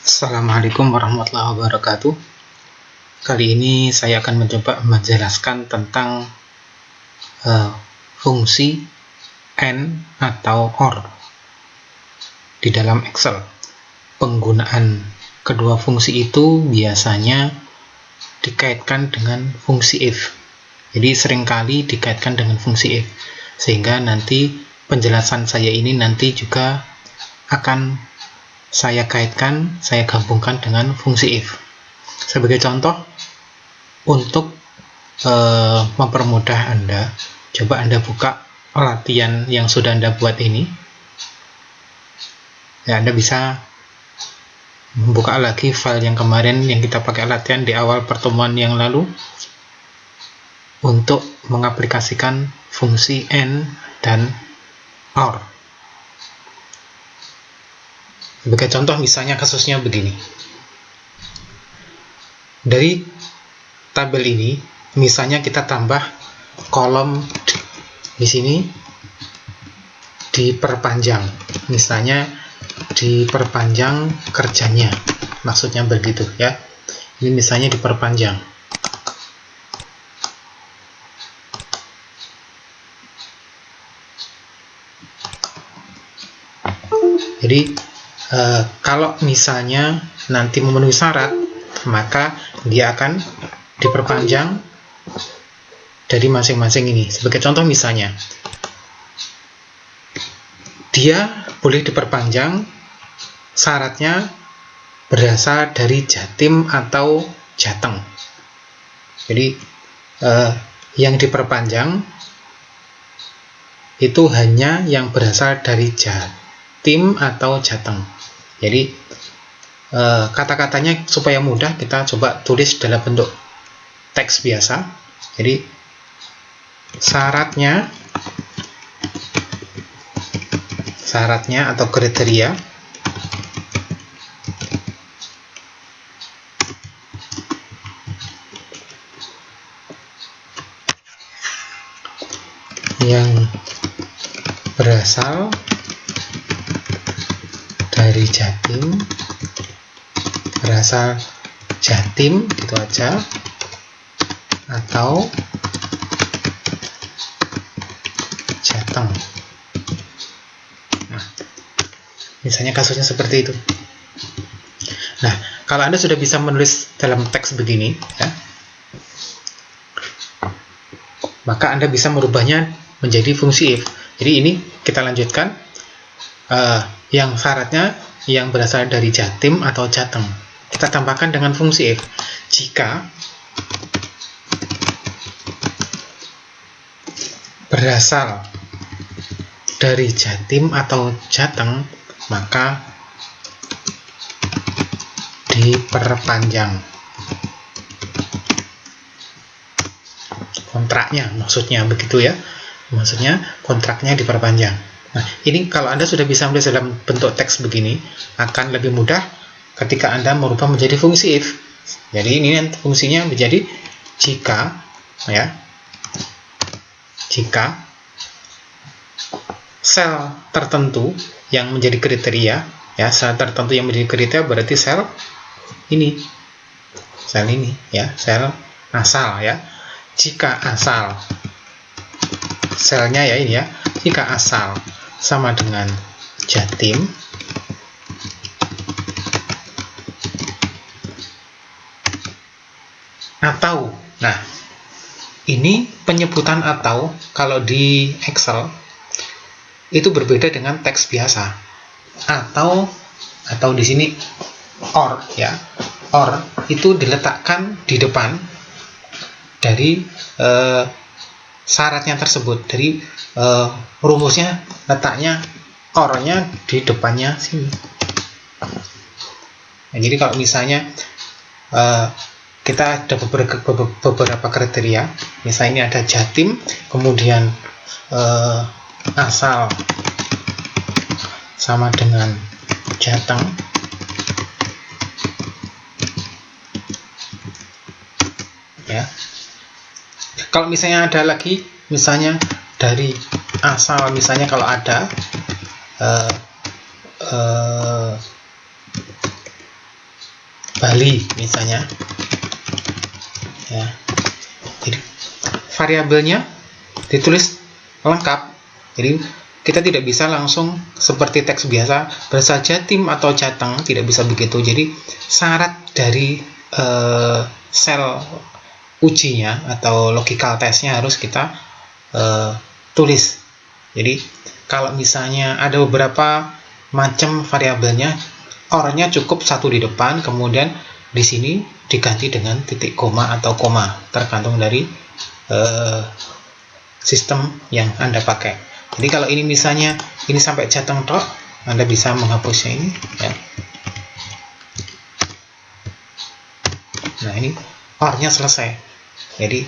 Assalamualaikum warahmatullahi wabarakatuh. Kali ini saya akan mencoba menjelaskan tentang fungsi AND atau OR di dalam Excel. Penggunaan kedua fungsi itu biasanya dikaitkan dengan fungsi if. Jadi seringkali dikaitkan dengan fungsi if, sehingga nanti penjelasan saya ini nanti juga akan saya kaitkan, saya gabungkan dengan fungsi if. Sebagai contoh, untuk mempermudah Anda, coba Anda buka latihan yang sudah Anda buat ini. Ya, Anda bisa membuka lagi file yang kemarin yang kita pakai latihan di awal pertemuan yang lalu untuk mengaplikasikan fungsi AND dan OR. Sebagai contoh, misalnya kasusnya begini. Dari tabel ini, misalnya kita tambah kolom di sini diperpanjang. Misalnya diperpanjang kerjanya. Maksudnya begitu ya. Ini misalnya diperpanjang. Jadi kalau misalnya nanti memenuhi syarat, maka dia akan diperpanjang dari masing-masing ini. Sebagai contoh misalnya, dia boleh diperpanjang syaratnya berasal dari Jatim atau Jateng. Jadi yang diperpanjang itu hanya yang berasal dari Jatim atau Jateng. Jadi kata-katanya supaya mudah kita coba tulis dalam bentuk teks biasa. Jadi syaratnya atau kriteria yang berasal dari Jatim, berasal Jatim gitu aja, atau Jateng. Nah, misalnya kasusnya seperti itu. Nah, kalau Anda sudah bisa menulis dalam teks begini ya, maka Anda bisa merubahnya menjadi fungsi if. Jadi ini kita lanjutkan. Yang syaratnya yang berasal dari Jatim atau Jateng, kita tambahkan dengan fungsi if. Jika berasal dari Jatim atau Jateng, maka diperpanjang kontraknya, maksudnya begitu ya. Maksudnya kontraknya diperpanjang. Nah, ini kalau Anda sudah bisa menulis dalam bentuk teks begini, akan lebih mudah ketika Anda merubah menjadi fungsi if. Jadi ini fungsinya menjadi jika ya. Jika sel tertentu yang menjadi kriteria ya, sel tertentu yang menjadi kriteria berarti sel ini. Sel ini ya, sel asal ya. Jika asal selnya ya ini ya, jika asal sama dengan Jatim, atau, nah ini penyebutan atau kalau di Excel itu berbeda dengan teks biasa. Atau di sini OR ya, OR itu diletakkan di depan dari syaratnya tersebut. Dari rumusnya letaknya OR-nya di depannya sini. Nah, jadi kalau misalnya kita ada beberapa kriteria, misalnya ini ada Jatim, kemudian asal sama dengan Jateng, ya. Kalau misalnya ada lagi, misalnya dari asal, misalnya kalau ada Bali misalnya ya. Jadi variabelnya ditulis lengkap, jadi kita tidak bisa langsung seperti teks biasa bahasa Jatim atau Jateng, tidak bisa begitu. Jadi syarat dari sel ujinya atau logical testnya harus kita tulis. Jadi kalau misalnya ada beberapa macam variabelnya, or-nya cukup satu di depan, kemudian di sini diganti dengan titik koma atau koma, tergantung dari sistem yang Anda pakai. Jadi kalau ini misalnya ini sampai Jateng tok, Anda bisa menghapusnya ini ya. Nah, ini or-nya selesai. Jadi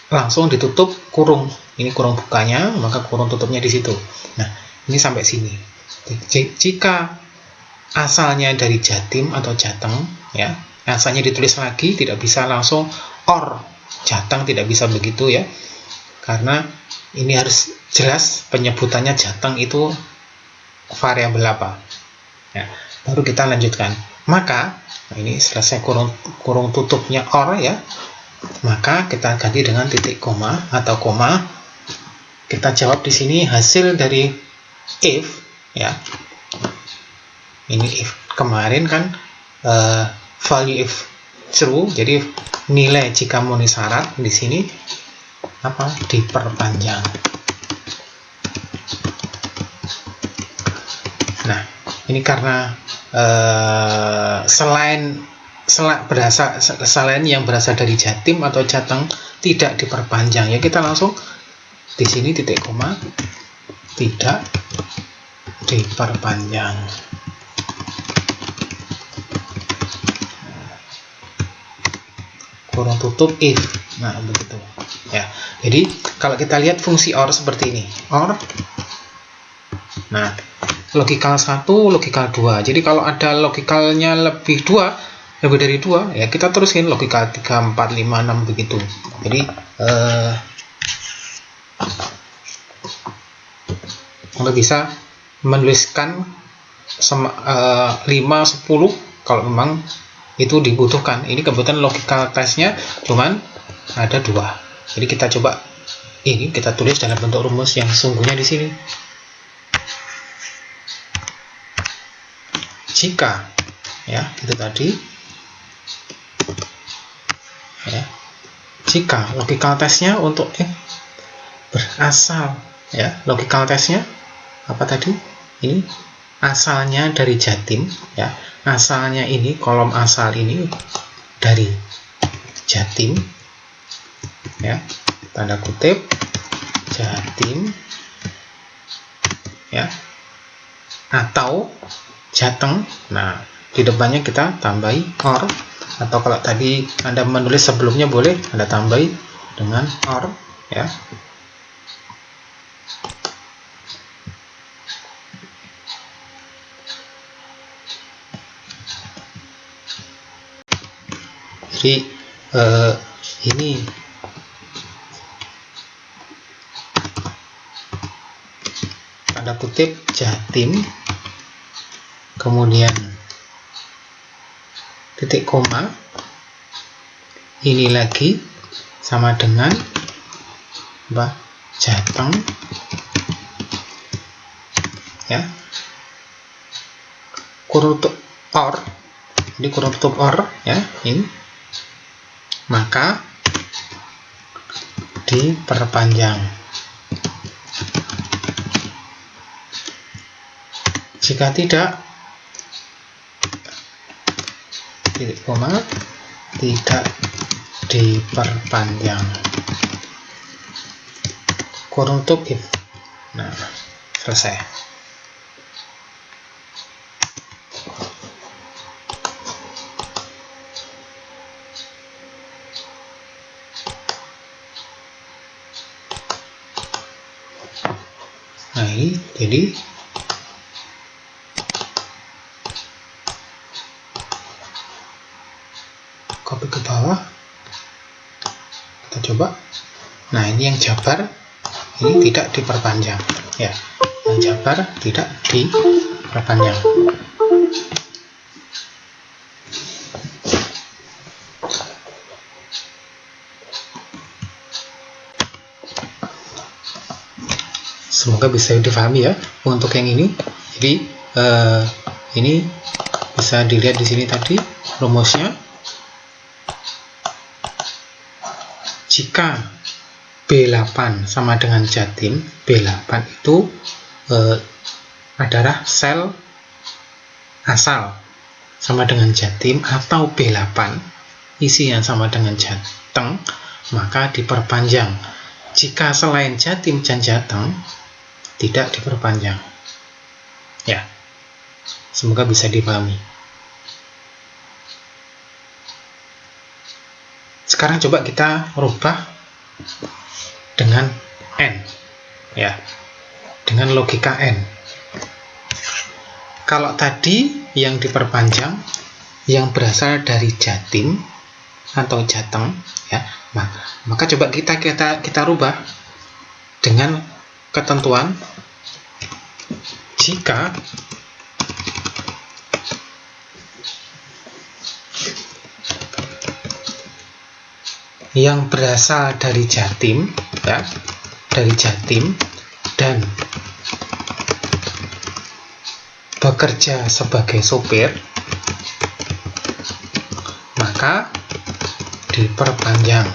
langsung ditutup kurung. Ini kurung bukanya, maka kurung tutupnya di situ. Nah, ini sampai sini. Jika asalnya dari Jatim atau Jateng ya, asalnya ditulis lagi, tidak bisa langsung or Jateng, tidak bisa begitu ya. Karena ini harus jelas penyebutannya Jateng itu variabel apa. Ya, baru kita lanjutkan. Maka ini selesai kurung tutupnya or ya. Maka kita ganti dengan titik koma atau koma. Kita jawab di sini hasil dari if ya. Ini if kemarin kan value if true, jadi nilai jika memenuhi syarat. Di sini apa? Diperpanjang. Nah, ini karena selain yang berasal dari Jatim atau Jateng tidak diperpanjang ya, kita langsung di sini titik koma, tidak diperpanjang. Kurung tutup if. Nah, begitu ya. Jadi kalau kita lihat fungsi or seperti ini, or, nah, logikal 1, logikal 2. Jadi kalau ada logikalnya lebih dari 2 ya, kita terusin logikal 3, 4, 5, 6 begitu. Jadi Anda bisa menuliskan 5, 10 kalau memang itu dibutuhkan. Ini kebetulan logical testnya cuman ada 2. Jadi kita coba ini kita tulis dalam bentuk rumus yang sesungguhnya di sini. Jika ya, itu tadi ya, jika logical testnya untuk berasal ya, logical testnya apa tadi? Ini asalnya dari Jatim ya, asalnya ini kolom asal ini dari Jatim ya, tanda kutip Jatim ya, atau Jateng. Nah, di depannya kita tambahi or, atau kalau tadi Anda menulis sebelumnya boleh Anda tambahi dengan or ya. Jadi ini tanda kutip Jatim, kemudian titik koma, ini lagi sama dengan Jateng ya, kurung tutup or, jadi kurung tutup or ya, ini maka diperpanjang. Jika tidak, titik koma, tidak diperpanjang. Kurung tutup if. Nah, selesai. Nah, ini jadi copy ke bawah, kita coba. Nah, ini yang jabar ini tidak diperpanjang ya, yang jabar tidak diperpanjang. Semoga bisa difahami ya untuk yang ini. Jadi ini bisa dilihat di sini tadi rumusnya. Jika B8 sama dengan Jatim, B8 itu adalah sel asal sama dengan Jatim, atau B8 isi yang sama dengan Jateng, maka diperpanjang. Jika selain Jatim dan Jateng, tidak diperpanjang. Ya, semoga bisa dipahami. Sekarang coba kita rubah dengan N, ya, dengan logika N. Kalau tadi yang diperpanjang yang berasal dari Jatim atau Jateng, ya, maka coba kita rubah dengan ketentuan jika yang berasal dari Jatim, ya, dari Jatim dan bekerja sebagai sopir, maka diperpanjang.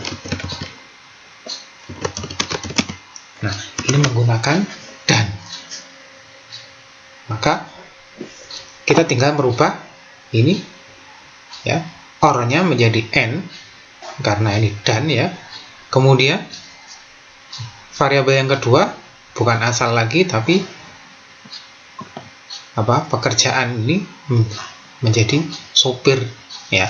Nah, ini menggunakan dan. Maka kita tinggal merubah ini, ya, or-nya menjadi N karena ini dan, ya. Kemudian variabel yang kedua bukan asal lagi, tapi pekerjaan ini menjadi sopir, ya.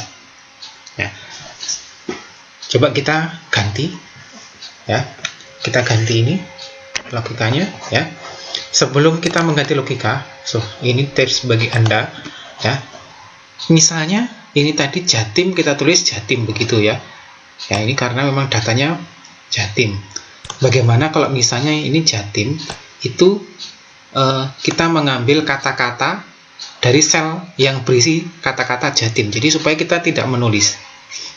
Coba kita ganti, ya. Kita ganti ini logikanya, ya. Sebelum kita mengganti logika, ini tips bagi Anda, ya. Misalnya ini tadi Jatim, kita tulis Jatim begitu, ya. Ya, ini karena memang datanya Jatim. Bagaimana kalau misalnya ini Jatim, itu kita mengambil kata-kata dari sel yang berisi kata-kata Jatim. Jadi supaya kita tidak menulis.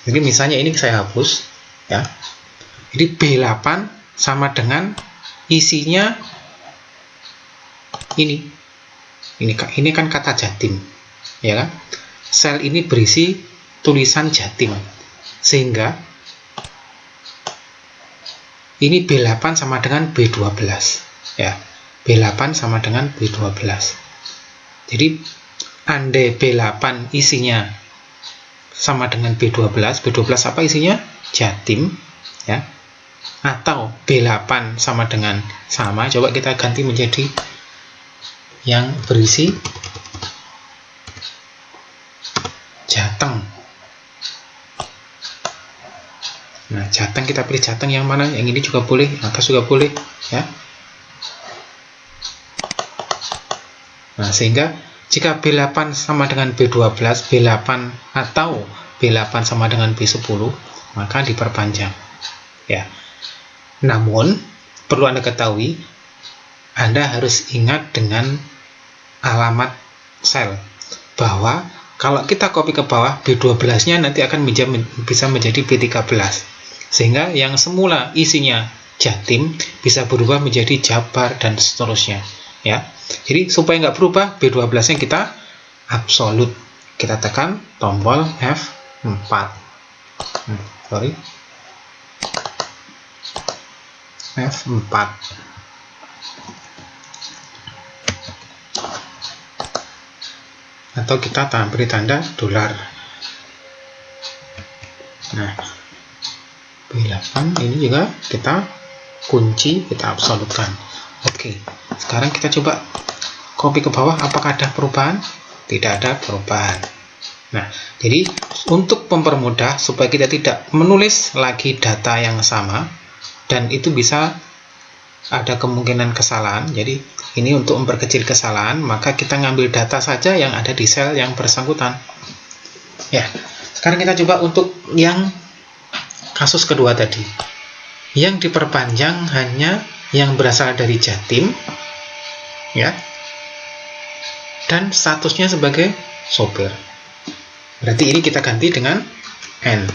Jadi misalnya ini saya hapus, ya. Jadi B8 sama dengan isinya ini kan kata Jatim, ya kan? Sel ini berisi tulisan Jatim, sehingga ini B8 sama dengan B12, ya. B8 sama dengan B12. Jadi andai B8 isinya sama dengan B12 apa isinya? Jatim, ya. Atau B8 sama dengan coba kita ganti menjadi yang berisi Jateng. Nah, Jateng kita pilih Jateng yang mana? Yang ini juga boleh, atas juga boleh, ya. Nah, sehingga jika B8 sama dengan B12, B8 atau B8 sama dengan B10, maka diperpanjang, ya. Namun, perlu Anda ketahui, Anda harus ingat dengan alamat sel, bahwa kalau kita copy ke bawah, B12-nya nanti akan bisa menjadi B13, sehingga yang semula isinya Jatim bisa berubah menjadi Jabar dan seterusnya, ya. Jadi supaya nggak berubah, B12-nya kita absolut, kita tekan tombol F4, F4. Atau kita beri tanda dolar. Nah, B8 ini juga kita kunci, kita absolutkan. Oke, sekarang kita coba copy ke bawah, apakah ada perubahan? Tidak ada perubahan. Nah, jadi untuk mempermudah supaya kita tidak menulis lagi data yang sama, dan itu bisa ada kemungkinan kesalahan. Jadi ini untuk memperkecil kesalahan, maka kita ngambil data saja yang ada di sel yang bersangkutan. Ya, sekarang kita coba untuk yang kasus kedua tadi. Yang diperpanjang hanya yang berasal dari Jatim, ya, dan statusnya sebagai sopir. Berarti ini kita ganti dengan N.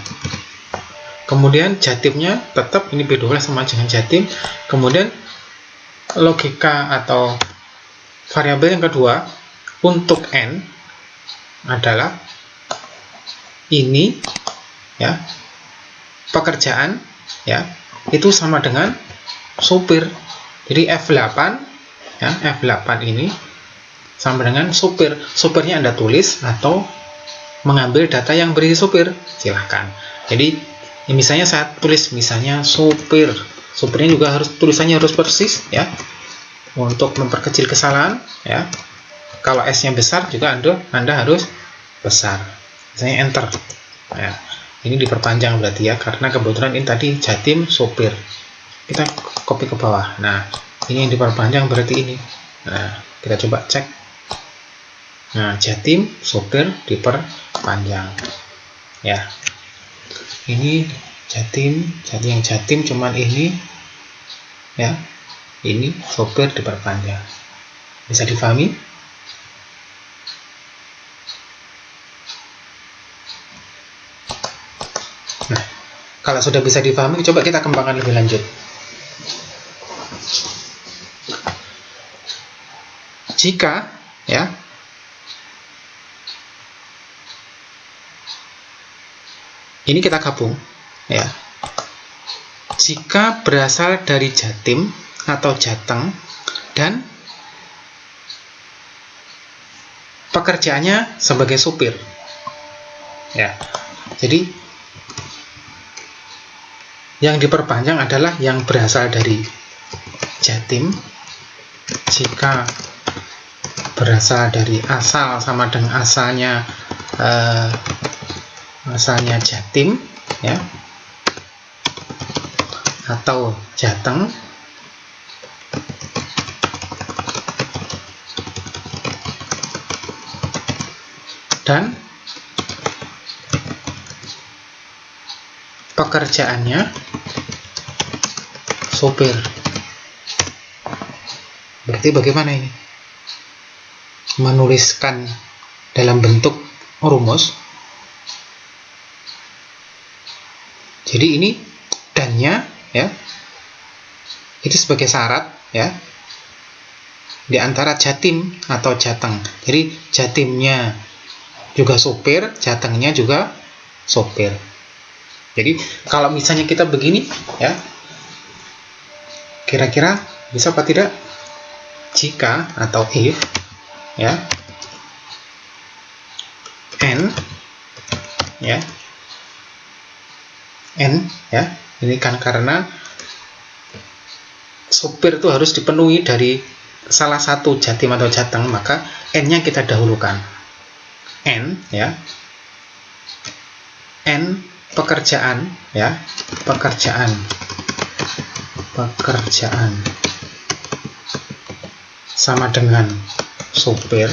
Kemudian Jatimnya tetap ini B12 sama dengan Jatim. Kemudian logika atau variabel yang kedua untuk N adalah ini ya, pekerjaan ya, itu sama dengan supir. Jadi F8 ya, F8 ini sama dengan supir. Supirnya Anda tulis atau mengambil data yang berisi supir, silahkan. Jadi misalnya saya tulis misalnya supir, supirnya juga harus tulisannya harus persis ya, untuk memperkecil kesalahan ya. Kalau S-nya besar juga Anda harus besar, misalnya enter ya. Ini diperpanjang berarti ya, karena kebetulan ini tadi Jatim supir, kita copy ke bawah. Nah ini yang diperpanjang berarti ini. Nah kita coba cek. Nah Jatim supir diperpanjang ya. Ini Jatim, jadi yang Jatim cuman ini ya, ini sopir diperpanjang. Bisa difahami? Nah, kalau sudah bisa difahami, coba kita kembangkan lebih lanjut. Jika ya, ini kita gabung ya. Jika berasal dari Jatim atau Jateng dan pekerjaannya sebagai supir ya. Jadi yang diperpanjang adalah yang berasal dari Jatim. Jika berasal dari asal sama dengan asalnya Jatim ya, atau Jateng, dan pekerjaannya sopir. Berarti bagaimana ini? Menuliskan dalam bentuk rumus. Jadi ini dannya ya, itu sebagai syarat ya, di antara Jatim atau Jateng. Jadi Jatimnya juga sopir, Jatengnya juga sopir. Jadi kalau misalnya kita begini ya, kira-kira bisa apa tidak? Jika atau if ya, N ya, N ya, ini kan karena supir itu harus dipenuhi dari salah satu Jatim atau Jateng, maka N-nya kita dahulukan. N ya, N pekerjaan ya, pekerjaan sama dengan supir.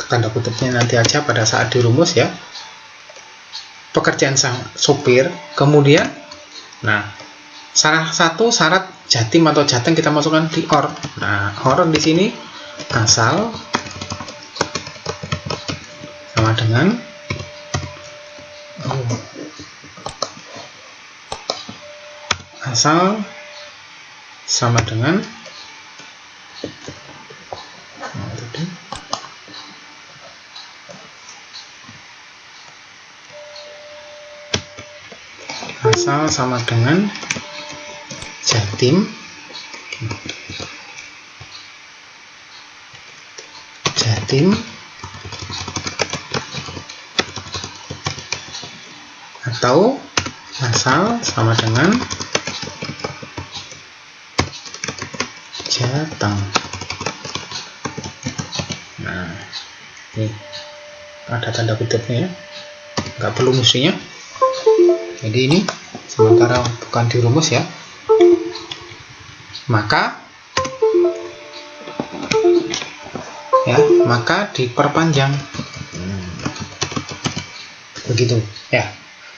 Tanda kutipnya nanti aja pada saat dirumus ya. Pekerjaan sang supir, kemudian nah salah satu syarat Jatim atau Jateng kita masukkan di OR. Nah OR di sini asal sama dengan asal sama dengan asal sama dengan Jatim atau asal sama dengan Jateng. Nah ini ada tanda kutipnya ya, nggak perlu mestinya. Jadi ini sementara bukan dirumus ya, maka diperpanjang begitu ya.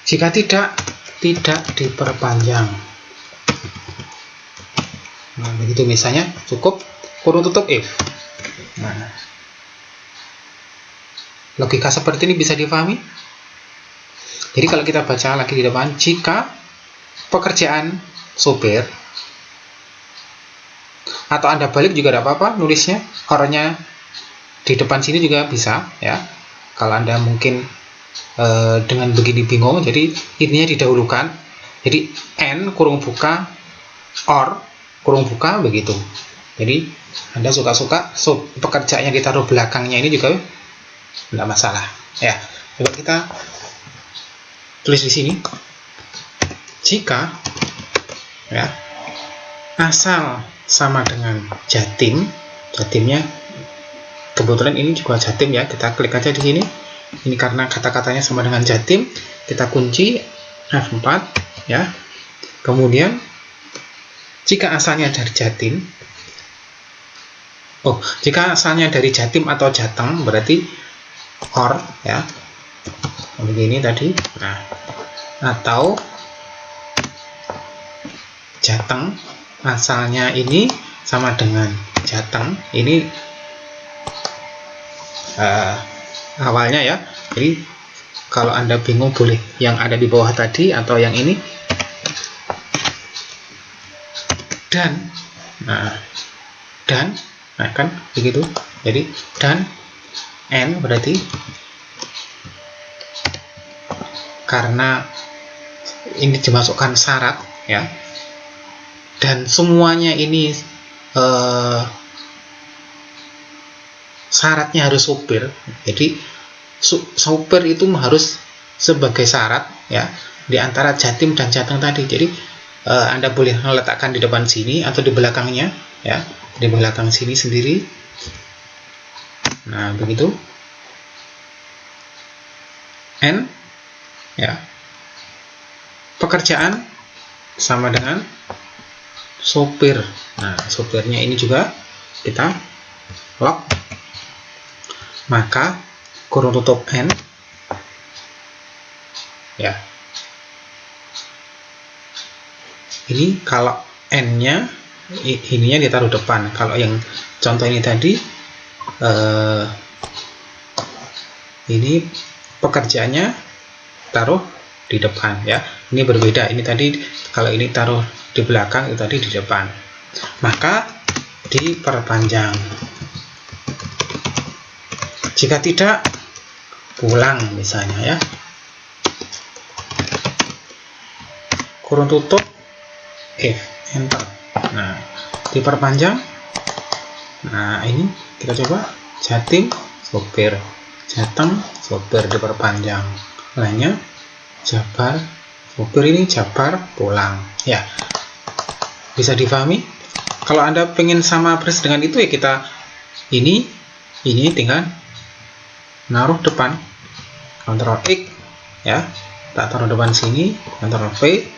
Jika tidak diperpanjang. Nah begitu, misalnya cukup kurung tutup if. Nah, logika seperti ini bisa difahami. Jadi kalau kita baca lagi di depan, jika pekerjaan sopir atau Anda balik juga tidak apa-apa, nulisnya or-nya di depan sini juga bisa ya. Kalau Anda mungkin dengan begini bingung, jadi intinya didahulukan, jadi N kurung buka or kurung buka begitu. Jadi Anda suka-suka pekerjaannya kita taruh belakangnya ini juga tidak masalah ya. Coba kita tulis di sini, jika ya asal sama dengan jatim, jatimnya kebetulan ini juga jatim ya, kita klik aja di sini. Ini karena kata-katanya sama dengan jatim, kita kunci F4 ya. Kemudian jika asalnya dari jatim, jika asalnya dari jatim atau jateng berarti or ya, begini tadi. Nah, atau jateng asalnya ini sama dengan jateng, ini awalnya ya. Jadi kalau Anda bingung boleh yang ada di bawah tadi atau yang ini. Dan nah kan begitu. Jadi dan N berarti karena ini dimasukkan syarat ya, dan semuanya ini syaratnya harus sopir. Jadi sopir itu harus sebagai syarat ya di antara jatim dan jateng tadi. Jadi Anda boleh meletakkan di depan sini atau di belakangnya ya, di belakang sini sendiri. Nah begitu. N ya, pekerjaan sama dengan sopir. Nah sopirnya ini juga kita lock, maka kurung tutup N ya. Ini kalau N-nya ininya ditaruh depan. Kalau yang contoh ini tadi ini pekerjaannya taruh di depan ya. Ini berbeda. Ini tadi kalau ini taruh di belakang, itu tadi di depan. Maka diperpanjang. Jika tidak, pulang misalnya ya. Kurung tutup F, enter. Nah, diperpanjang. Nah, ini kita coba jatim sopir, jateng sopir, diperpanjang. Lainnya jabar sopir, ini jabar pulang. Ya, bisa difahami. Kalau Anda pengen sama persis dengan itu ya, kita ini tinggal naruh depan, Ctrl X ya, tak taruh depan sini, Ctrl V.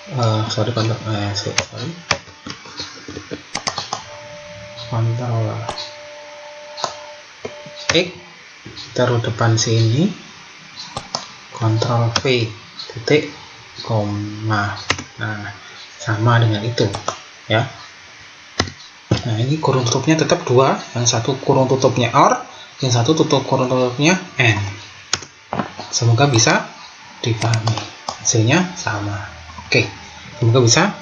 Ctrl X taruh depan sini, Ctrl V titik koma. Nah sama dengan itu ya. Nah ini kurung tutupnya tetap dua, yang satu kurung tutupnya OR, yang satu tutup kurung tutupnya N. Semoga bisa dipahami, hasilnya sama. Oke, semoga bisa